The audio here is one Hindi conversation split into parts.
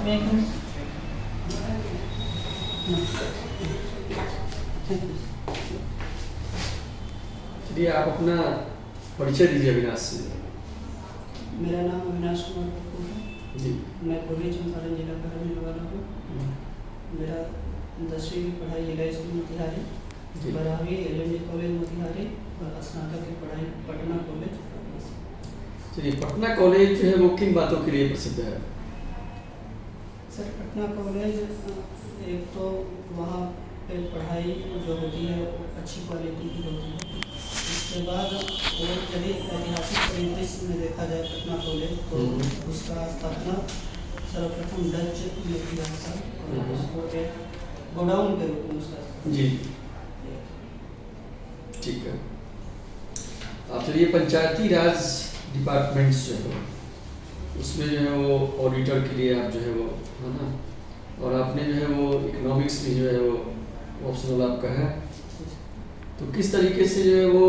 चलिए आप अपना परिचय दीजिए अविनाश से। मेरा नाम अविनाश कुमार कपूर है जी। मैं पूर्वी चंपारण जिला का रहने वाला हूँ। मेरा 10वीं की पढ़ाई जिला स्कूल मोतिहारी, 12वीं LMD कॉलेज मोतिहारी और स्नातक की पढ़ाई पटना कॉलेज। चलिए पटना कॉलेज जो है वो किन बातों के लिए प्रसिद्ध है? सर पटना कॉलेज एक तो वहाँ पे पढ़ाई जो होती है वो अच्छी क्वालिटी की होती है। उसके बाद और यदि ऐतिहासिक परिदृश्य में देखा जाए पटना कॉलेज तो उसका स्थापना सर्वप्रथम डच ने किया था और उसको एक गोडाउन के रूप में उसका जी ठीक है। आप चलिए पंचायती राज डिपार्टमेंट्स जो है उसमें जो है वो ऑडिटर के लिए आप जो है वो है ना, और आपने जो है वो इकोनॉमिक्स में जो है वो ऑप्शनल आपका है, तो किस तरीके से जो है वो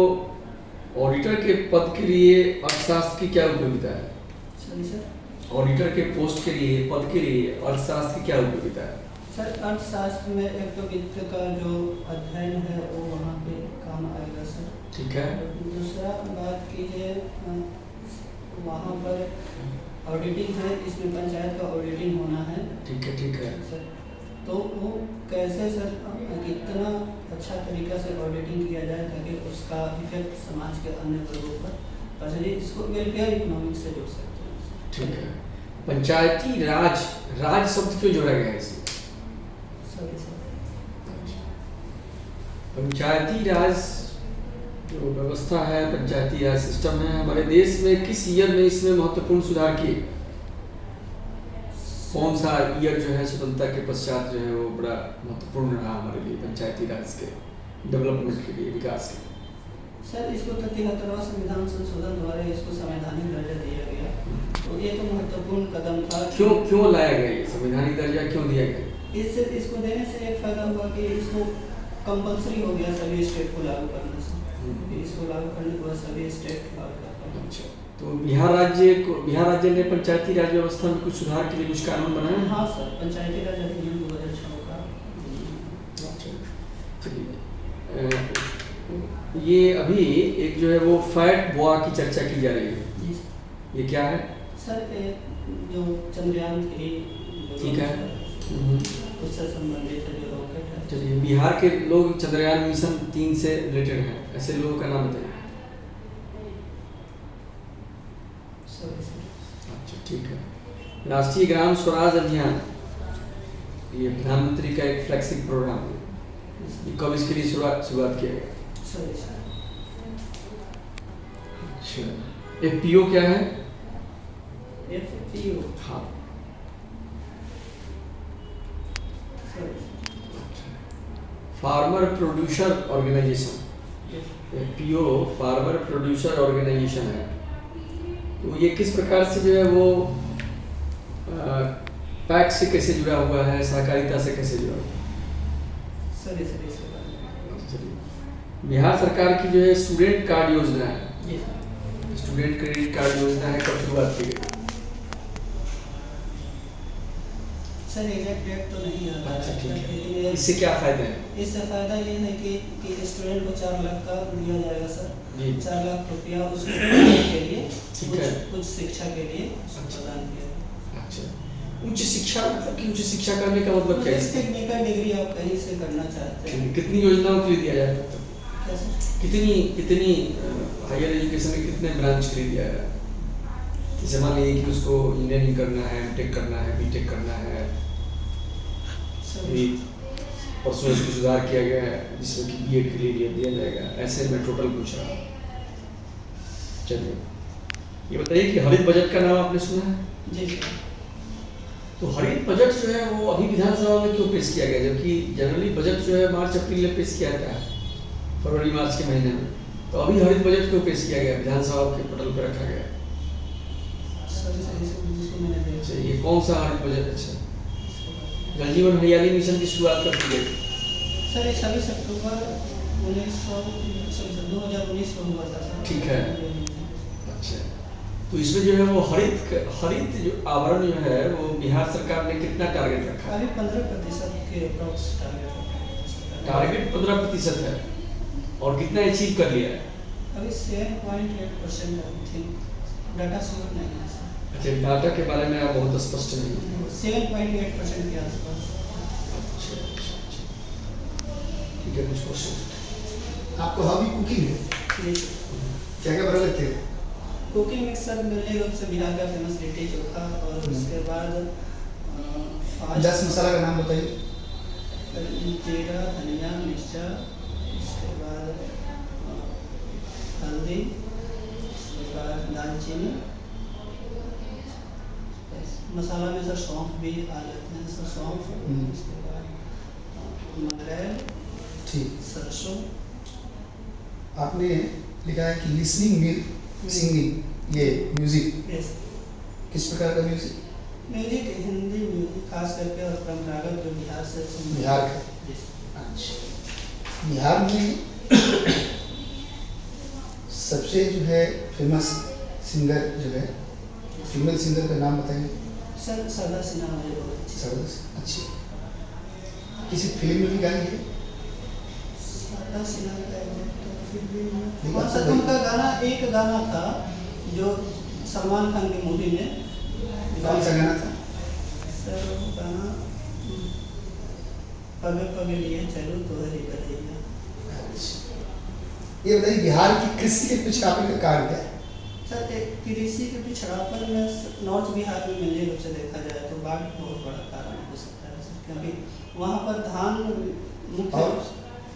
ऑडिटर के पद के लिए अर्थशास्त्र की क्या उपयोगिता है? सही सर। ऑडिटर के पोस्ट के लिए पद के लिए अर्थशास्त्र की क्या उपयोगिता है? सर अर्थशास्त्र में एक तो वित्त का जो अध्ययन है वो वहाँ पे काम आएगा सर। ठीक है। दूसरा बात की है वहाँ पर ऑडिटिंग है, इसमें पंचायत का ऑडिटिंग होना है। ठीक है सर तो वो कैसे सर कितना अच्छा तरीका से ऑडिटिंग किया जाए ताकि उसका इफेक्ट समाज के अन्य वर्गों पर पड़े, इसको वेलफेयर इकोनॉमिक्स से जोड़ सकते हैं। ठीक है। पंचायती राज, राज शब्द क्यों जोड़ा गया है इसमें? सही सर। पंचायती राज जो व्यवस्था है, पंचायती राज सिस्टम है हमारे देश में, किस ईयर में इसमें महत्वपूर्ण सुधार किए? कौन सा ईयर जो है स्वतंत्रता के पश्चात जो है वो बड़ा महत्वपूर्ण रहा हमारे लिए पंचायती राज के डेवलपमेंट के लिए, विकास के? सर इसको 73वां संविधान संशोधन द्वारा इसको संवैधानिक दर्जा दिया गया, तो ये तो महत्वपूर्ण कदम था। क्यों लाया गया ये संवैधानिक दर्जा, क्यों दिया गया? इससे इसको देने से एक फायदा हुआ कि इसको कंपल्सरी हो गया सभी स्टेट को लागू करने से। इसको लागू करने के बाद सभी स्टेट लागू कर पाए। अच्छा, तो बिहार राज्य ने पंचायती राज व्यवस्था में कुछ सुधार के लिए कुछ कानून बनाए? हाँ सर, पंचायती राज अधिनियम 2006 का। चलिए ये अभी एक जो है वो फैट बोआ की चर्चा की जा रही है, ये क्या है? सर जो चंद्रयान 3 ठीक है उससे संबंधित है जो रॉकेट है। चलिए बिहार के लोग चंद्रयान मिशन 3 से रिलेटेड हैं, ऐसे लोगों का नाम बताइए। अच्छा ठीक है। राष्ट्रीय ग्राम स्वराज अभियान, ये प्रधानमंत्री का एक फ्लैगशिप प्रोग्राम है, ये कब इसके लिए शुरुआत किया गया? अच्छा, FPO क्या है? FPO हाँ farmer producer organisation, FPO farmer producer organisation है, तो ये किस प्रकार से जो है वो पैक्ट से कैसे जुड़ा हुआ है, सहकारिता से कैसे जुड़ा हुआ है? बिहार सरकार की जो है स्टूडेंट कार्ड योजना है, स्टूडेंट क्रेडिट कार्ड योजना है, कब शुरुआत की गई? सर एग्जैक्ट डेट तो नहीं आता। अच्छा ठीक है। इससे क्या फायदा है? इससे फायदा ये है कि स्टूडेंट को 4 लाख का दिया जाएगा सर। 4 लाख रुपया उसको के लिए कुछ शिक्षा के लिए प्रदान किया। अच्छा, उच्च शिक्षा मतलब कि उच्च शिक्षा करने का मतलब क्या है? टेक्निकल डिग्री आप कहीं से करना चाहते हैं। कितनी योजनाओं के लिए दिया जाता है? कितनी हायर एजुकेशन में कितने ब्रांच के लिए दिया है? जैसे मान लीजिए कि उसको इंजीनियरिंग करना है, M.Tech करना है, B.Tech करना है, परसों इसको सुधार किया गया है जिसमें कि B.Ed के लिए दिया जाएगा, ऐसे मैं टोटल पूछ रहा हूँ। चलिए ये बताइए कि हरित बजट का नाम आपने सुना है? जी। तो हरित बजट जो है वो अभी विधानसभा में क्यों पेश किया गया, जबकि जनरली बजट जो है मार्च अप्रैल में पेश किया जाता है, फरवरी मार्च के महीने में, तो अभी हरित बजट क्यों पेश किया गया, विधानसभा के पटल पर रखा गया? ये कौन सा हरित बजट? अच्छा, जल जीवन हरियाली मिशन की शुरुआत कब की गई? सर 26 अक्टूबर 2019 को हुआ था। ठीक है। अच्छा, तो इसमें जो है वो हरित जो आवरण जो है वो बिहार सरकार ने कितना टारगेट रखा है? करीब 15% के अप्रॉक्स टारगेट टारगेट 15% है और कितना अचीव कर लिया है? अभी 7.8% आई थिंक, डाटा श्योर नहीं है सर। अच्छा, डाटा के बारे में आप बहुत स्पष्ट नहीं हैं। 7.8% के आसपास। अच्छा, ठीक है, कुछ क्वेश्चन? आपको हॉबी कुकिंग है, जी क्या क्या बना लेते हैं? कुकिंग में सर मेरे रूप से बिहार का फेमस लिट्टी चोखा, और उसके बाद 10 मसाला का नाम बताइए। जीरा, धनिया, मिर्चा, उसके बाद हल्दी, उसके बाद दालचीनी, मसाला में सर सौंफ भी आ जाते हैं सर, सौंफ, उसके बाद मंगरेल, ठीक। सरसों। आपने लिखा है कि लिसनिंग मील सिंगिंग, ये म्यूजिक यस, किस प्रकार का म्यूजिक? म्यूजिक हिंदी म्यूजिक खास करके, और परंपरागत जो बिहार से बिहार का। Yes. अच्छा, बिहार में सबसे जो है फेमस सिंगर जो है, फीमेल सिंगर का नाम बताइए। सर सरदा सिन्हा मुझे बहुत अच्छी सरदस, अच्छी। किसी फिल्म में भी गाई है? सरदा सिन्हा का तो फिर भी नहीं, हाँ अच्छा सर, भाई। उनका गाना, एक गाना था जो सलमान खान की मूवी में। कौन सा गाना था? सर वो गाना पगे पगे लिए चलो तो हरी कन्हैया। अच्छा, ये बताइए बिहार की कृषि के पिछड़ापन का कारण क्या है? सर एक कृषि के पिछड़ापन में नॉर्थ बिहार में मेरे रूप से देखा जाए तो बाढ़ बहुत बड़ा कारण हो सकता है सर, क्योंकि वहाँ पर धान मुख्य और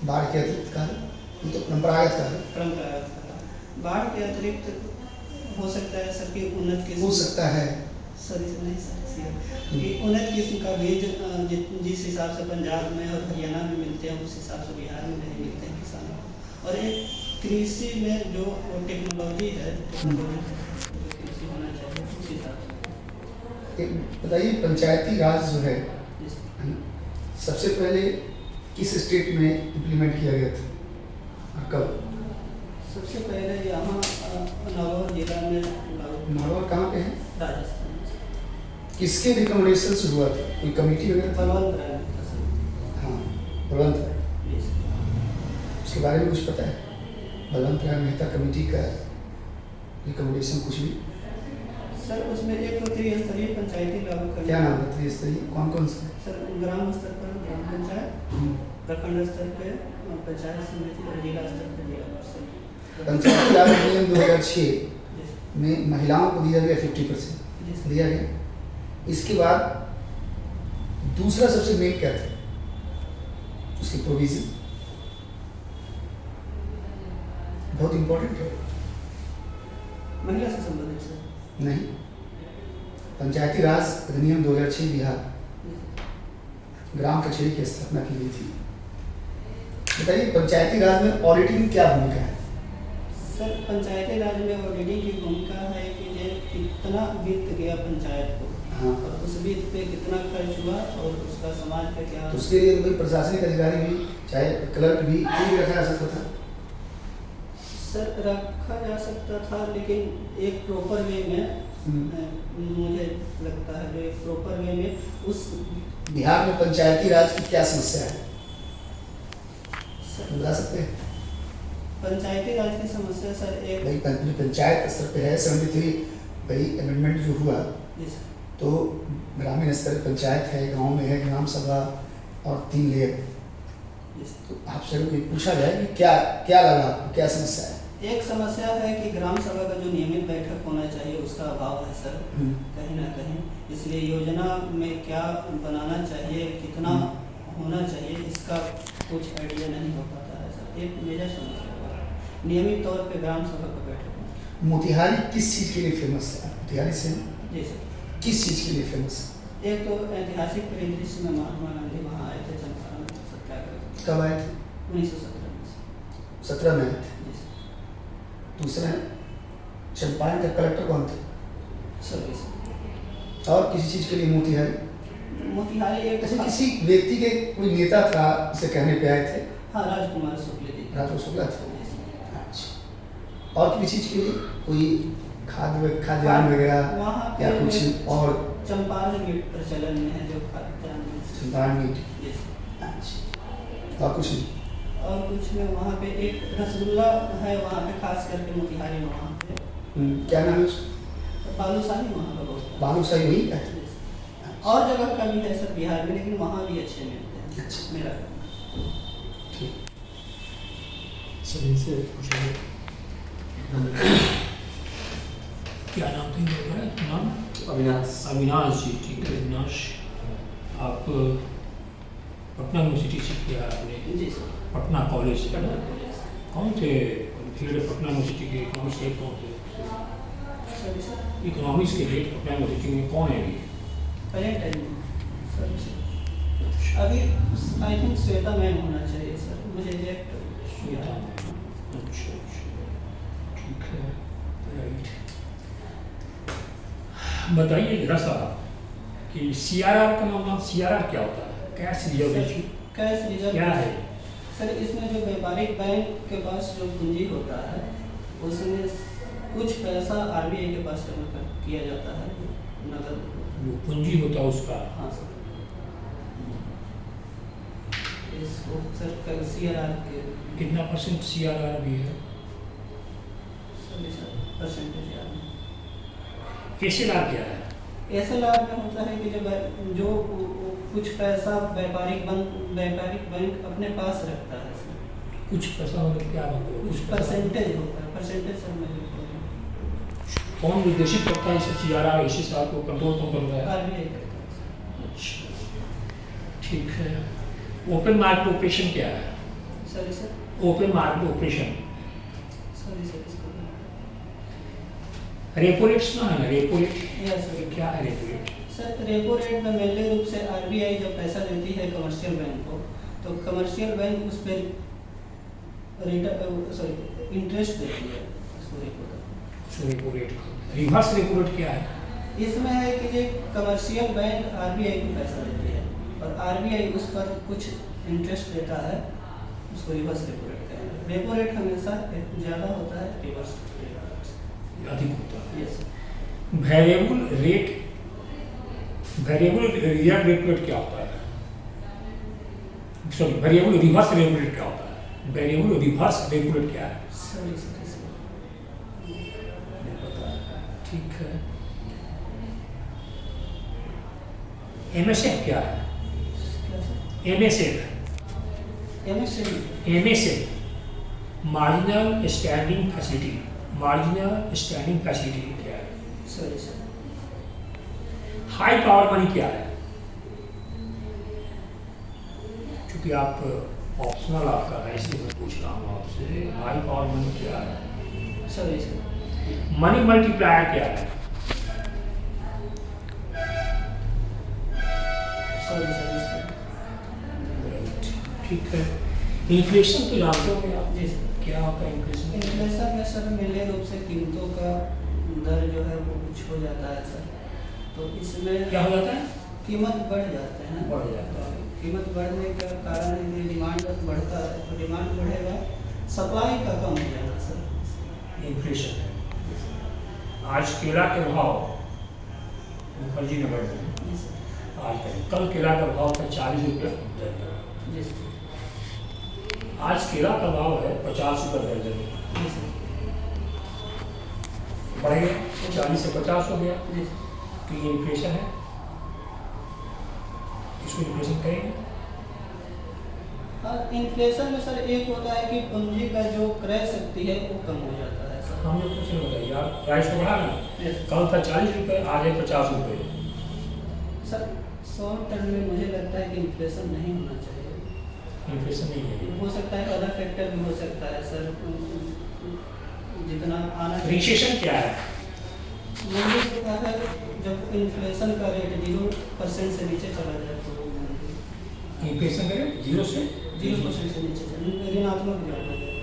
बाढ़ के अतिरिक्त कारण, ये तो परंपरागत कारण परंपरागत कारण। बाढ़ के अतिरिक्त हो सकता है सर कि उन्नत हो किस्म, सकता है। सर इसे नहीं सर कि उन्नत किस्म का बीज जिस हिसाब से पंजाब में और हरियाणा में मिलते हैं, उस हिसाब से बिहार में नहीं मिलते हैं किसानों को। और एक कृषि में जो टेक्नोलॉजी है, टेक्नोलॉजी जो कृषि होना चाहिए उस हिसाब से। एक बताइए, पंचायती राज जो है जिस- सबसे पहले किस स्टेट में इम्प्लीमेंट किया गया था और कब? सबसे पहले यहाँ नगौर जिला में लागू, नागौर कहाँ पे है? राजस्थान में। किसके रिकमेंडेशन से हुआ था? कोई कमेटी वगैरह था? बलवंत राय में था सर। हाँ, बलवंत राय, जी सर। उसके बारे में कुछ पता है? बलवंत राय मेहता कमेटी का रिकमेंडेशन कुछ भी? सर उसमें एक तो त्रिस्तरीय पंचायती लागू करना। क्या नाम है त्रिस्तरीय, कौन कौन सा? सर ग्राम स्तर पर ग्राम पंचायत, प्रखंड स्तर पे पंचायत समिति, और जिला स्तर पर जिला परिषद। पंचायती राज अधिनियम 2006 जी सर। में महिलाओं को दिया गया 50%, जी सर। दिया गया। इसके बाद दूसरा सबसे मेन क्या था उसकी प्रोविजन? बहुत इंपॉर्टेंट है। महिला से संबंधित सर। नहीं, पंचायती राज अधिनियम 2006 बिहार, जी सर। ग्राम कचहरी की स्थापना की गई थी। बताइए पंचायती राज में ऑडिटिंग की क्या भूमिका है? सर पंचायती राज में ऑडिटिंग की भूमिका है कि ये कितना वित्त गया पंचायत को, हाँ, और उस वित्त पे कितना खर्च हुआ, और उसका समाज पे क्या। तो उसके लिए तो भाई प्रशासनिक अधिकारी भी, चाहे क्लर्क भी, ये भी रखा जा सकता था। सर रखा जा सकता था, लेकिन एक प्रॉपर वे में मुझे लगता है जो एक प्रॉपर वे में उस बिहार में पंचायती राज की क्या समस्या है, सर, बता सकते हैं? पंचायती राज की समस्या सर एक। भाई पंचायत स्तर पे है 73, भाई अमेंडमेंट जो हुआ जी सर। तो ग्रामीण स्तर पर पंचायत है, गांव में है ग्राम सभा और 3 लेयर। जी सर। तो आपसे अगर पूछा जाए कि क्या क्या लगा आपको, क्या समस्या है? एक समस्या है कि ग्राम सभा का जो नियमित बैठक होना चाहिए उसका अभाव है सर, कहीं ना कहीं। इसलिए योजना में क्या बनाना चाहिए, कितना होना चाहिए, इसका कुछ आइडिया नहीं हो पाता है सर। एक मेजर समस्या है नियमित तौर पे ग्राम सभा का बैठक होना। मोतिहारी किस चीज़ के लिए फेमस है? मोतिहारी से जी सर। किस चीज़ के लिए फेमस है? एक तो ऐतिहासिक परिदृश्य में महात्मा गांधी वहाँ आए थे चंपारण सत्याग्रह, कब आए थे? 1917 में। 17 में आए थे। जी सर। दूसरा चंपारण का कलेक्टर कौन थे? सर्विस और किसी चीज़ के लिए मोतिहारी? मोतिहारी एक अच्छा, किसी व्यक्ति के कोई नेता था जिसे कहने पे आए थे? हाँ, राजकुमार शुक्ल जी। राजू शुक्ला थे। जी सर। अच्छा, और किसी चीज़ के लिए कोई खाद्यान्न वगैरह वहाँ पे या कुछ और चंपारण मीट प्रचलन में है, जो खाद्यान्न चंपारण मीट। Yes. अच्छा, और कुछ नहीं? और कुछ में वहाँ पे एक रसगुल्ला है, वहाँ पे खास करके मोतिहारी में वहाँ पे क्या नाम है उसका? बालूशाही वहाँ का बहुत बालूशाही वही है? और जगह का भी है सर बिहार में, लेकिन वहाँ भी अच्छे मिलते हैं। अच्छा। मेरा ठीक। सभी से पूछेंगे क्या नाम था इनका? नाम अविनाश। अविनाश जी। ठीक है अविनाश, आप पटना यूनिवर्सिटी से किया आपने? जी सर। पटना कॉलेज से पटना ना? कॉलेज। कौन थे हेड पटना यूनिवर्सिटी के? इकोनॉमिक्स के कौन थे? Sorry sir. इकोनॉमिक्स के हेड पटना यूनिवर्सिटी में कौन है अभी? करेंट है सर। अभी आई थिंक श्वेता मैम होना चाहिए सर, मुझे एग्जैक्ट श्वेता। अच्छा अच्छा, ठीक है, राइट। बताइए जरा सा कि सीआरआर का नाम सीआरआर क्या होता है? Cash reserve ratio cash reserve क्या है? सर इसमें जो व्यापारिक बैंक के पास जो पूंजी होता है, उसमें कुछ पैसा आरबीआई के पास जमा किया जाता है नगद। जो पूंजी होता है उसका? हाँ सर। इसको सर सीआरआर के कितना परसेंट सीआरआर भी है? सर परसेंटेज याद नहीं। एसएलआर क्या है? एसएलआर में होता है कि जो कुछ पैसा व्यापारिक बैंक अपने पास रखता है सर। कुछ पैसा मतलब क्या मतलब? कुछ परसेंटेज होता है, परसेंटेज सर मैं कौन निर्देशित करता है इस सीआरआर एसएलआर को? कंट्रोल कौन करता है? आरबीआई करता है सर। अच्छा, ठीक है। ओपन मार्केट ऑपरेशन क्या है? Sorry sir. Open market operation. Sorry sir इसको रेपो रेट सुना है ना? Repo rate yes sir. क्या है repo rate? Sir repo rate में मेनली रूप से आरबीआई जब पैसा देती है कमर्शियल बैंक को, तो कमर्शियल बैंक उस पर इंटरेस्ट देती है उसको repo rate. Reverse repo rate क्या है? इसमें है कि ये कमर्शियल बैंक आरबीआई को पैसा देती है और आरबीआई उस पर कुछ इंटरेस्ट देता है, उसको रिवर्स रेपो रेट कहते हैं। रेपो रेट हमेशा ज़्यादा होता है, रिवर्स अधिक होता है। Yes. Variable reserve repo rate क्या होता है? Sorry, variable reverse repo rate क्या होता है? वेरिएबल रिवर्स रेपो रेट क्या है? सॉरी सर इसको नहीं पता है। ठीक है। एमएसएफ क्या है? क्या sir? MSF MSME marginal standing facility. Marginal standing facility क्या है? Sorry sir. High power money क्या है? क्योंकि आप ऑप्शनल आपका है इसलिए मैं पूछ रहा हूँ आपसे, हाई पावर मनी क्या है? Sorry sir. मनी मल्टीप्लायर क्या है? सॉरी सर इसको ठीक है। इन्फ्लेशन तो जानते होंगे आप? जी सर। क्या होता है इन्फ्लेशन? इन्फ्लेशन में सर मेनली रूप से कीमतों का दर जो है वो कुछ हो जाता है सर, तो इसमें क्या हो जाता है? कीमत बढ़ जाते हैं। बढ़ जाता है। कीमत बढ़ने का कारण है कि डिमांड बढ़ता है, तो डिमांड बढ़ेगा, सप्लाई का कम हो जाएगा सर। इन्फ्लेशन है। आज केला के भाव मुखर्जी नगर में जी सर। आज कल केला का भाव था 40 रुपये दर्जन। जी सर। आज केला का भाव है 50 रुपये दर्जन। जी सर। बढ़ गया, 40 से 50 हो गया। जी सर। तो ये इन्फ्लेशन है, इसको इन्फ्लेशन कहेंगे। हाँ, इन्फ्लेशन में सर एक होता है कि पूंजी का जो क्रय शक्ति है वो कम हो जाता है सर। हम लोग कुछ नहीं बताइए, आप प्राइस तो बढ़ा ना, यस कल था 40 रुपये, आज है 50 रुपये। सर। शॉर्ट टर्म में मुझे लगता है कि इन्फ्लेशन नहीं होना चाहिए। इन्फ्लेशन नहीं है। हो सकता है अदर फैक्टर भी हो सकता है सर, जितना आना चाहिए। रिसेशन क्या है? मुझे लगता है जब इन्फ्लेशन का रेट 0% से नीचे चला जाए तो इन्फ्लेशन का रेट 0 से 0% से नीचे चले, ऋणात्मक दर हो जाए।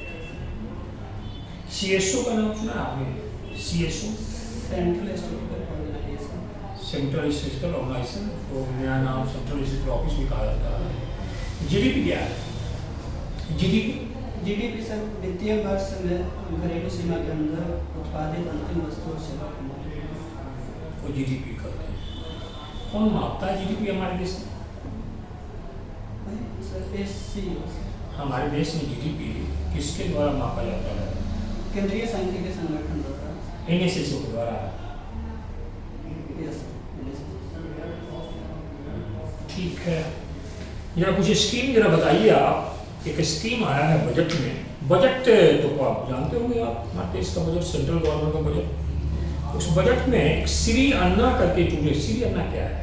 सीएसओ का नाम सुना आपने? CSO central statistical organisation. Central statistical organisation, तो नया नाम सेंट्रल स्टेटिस्टिकल ऑफिस भी कहा जाता है। जीडीपी क्या है? जीडीपी जीडीपी सर वित्तीय वर्ष में घरेलू सीमा के अंदर उत्पादित अंतिम वस्तु और सेवा का मूल्य। वो जीडीपी करते हैं। कौन मापता है जीडीपी हमारे देश में? सर एससी हमारे देश में जीडीपी किसके द्वारा मापा जाता है? केंद्रीय सांख्यिकी संगठन द्वारा। एनएसएस के द्वारा। यस ठीक है, जरा कुछ स्कीम जरा बताइए आप। एक स्कीम आया है बजट में, बजट तो आप जानते होंगे, आप हमारे देश का बजट, सेंट्रल गवर्नमेंट का बजट। उस बजट में एक श्री अन्ना करके टूले, श्री अन्ना क्या है?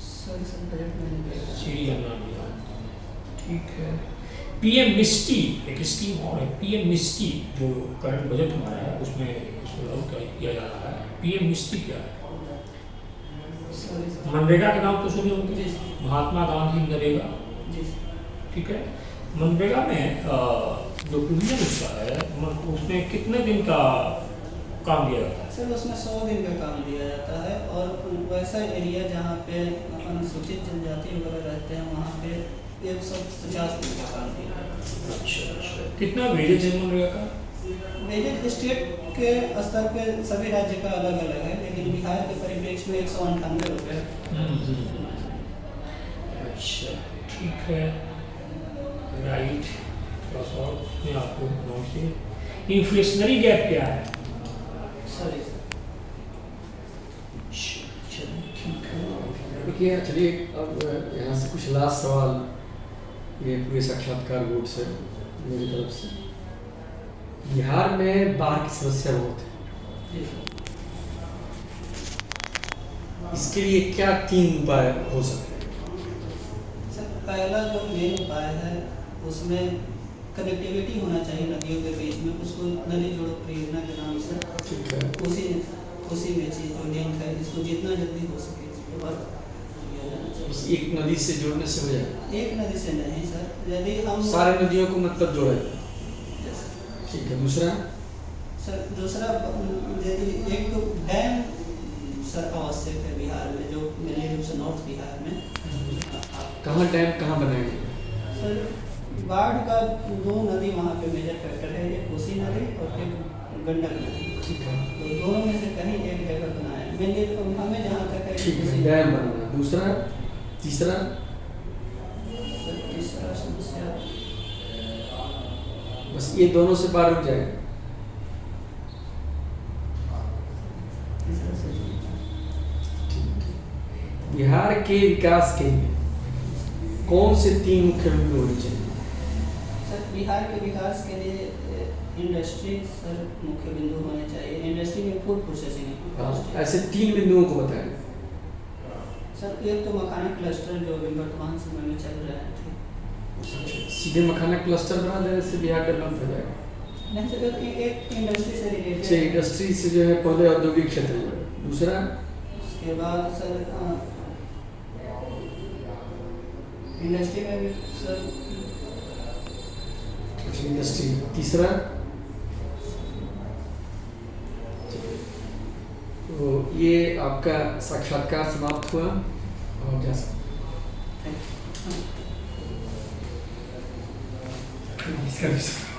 सॉरी सर बजट में नहीं दिया। श्री अन्ना नहीं जानता हूं। ठीक है, पीएम मिस्टी एक स्कीम और है, पीएम मिस्टी जो करंट बजट हमारा है उसमें उसको लागू किया जा रहा है। पीएम मिस्टी क्या है? Sorry sir. मनरेगा के नाम तो सुने होंगे, जी। महात्मा गांधी नरेगा। जी सर। ठीक है, मनरेगा में जो प्रोविजन उसका है उसमें कितने दिन का काम दिया जाता है? सर उसमें 100 दिन का काम दिया जाता है और वैसा एरिया जहाँ पे अनुसूचित जनजाति वगैरह रहते हैं वहाँ पे 150 दिन का काम दिया जाता है। अच्छा, कितना वेजेज है मनरेगा का? वेजेज स्टेट के स्तर पे सभी राज्य का अलग अलग है, लेकिन बिहार के परिप्रेक्ष्य में 198 रुपये है। अच्छा ठीक है, राइट। थोड़ा सा और मैं आपको नोटिस, इन्फ्लेशनरी गैप क्या है? Sorry sir. चलिए ठीक है। देखिए चलिए अब यहाँ से कुछ लास्ट सवाल ये पूरे साक्षात्कार बोर्ड से मेरी तरफ से। बिहार में बाढ़ की समस्या बहुत है, जी सर। इसके लिए क्या 3 उपाय हो सकते हैं? सर पहला जो मेन उपाय है उसमें कनेक्टिविटी होना चाहिए नदियों के बीच में, उसको नदी जोड़ो परियोजना के नाम से। ठीक है, उसी में चीज जो लिंक है इसको जितना जल्दी हो सके इस पर वर्क किया जाना चाहिए। बस एक नदी से जोड़ने से हो जाए? एक नदी से नहीं सर, यदि हम सारे नदियों को मतलब जोड़े। Yes, ठीक है, दूसरा? सर दूसरा यदि एक तो डैम सर आवश्यक है बिहार में, जो मेरे रूप से नॉर्थ बिहार में। कहाँ डैम कहाँ बनाएंगे? सर बाढ़ का 2 नदी वहाँ पे मेजर फैक्टर है, एक कोसी नदी और एक गंडक नदी। ठीक है, तो दोनों में से कहीं एक जगह बनाया है। मेनली हमें जहाँ तक है ठीक है, कोसी- डैम बनाना। दूसरा? तीसरा? सर तीसरा समस्या बस ये दोनों से पार हो जाए। तीसरा से बिहार के विकास के लिए कौन से 3 मुख्य बिंदु होने चाहिए? सर बिहार के विकास के लिए इंडस्ट्री सर मुख्य बिंदु होने चाहिए। इंडस्ट्री में फूड प्रोसेसिंग। ऐसे 3 बिंदुओं को बताएं। सर एक तो मखाना क्लस्टर जो अभी वर्तमान समय में चल रहा है। सीधे मखाना क्लस्टर बना देने से बिहार डेवलप हो जाएगा? नहीं सर, एक इंडस्ट्री से अच्छा, रिलेटेड। इंडस्ट्री से जो है पहले औद्योगिक क्षेत्र जो है। दूसरा? उसके बाद सर इंडस्ट्री में भी सर इंडस्ट्री। तीसरा? तो ये आपका साक्षात्कार समाप्त हुआ और जा सकते थैंक यू। हैं।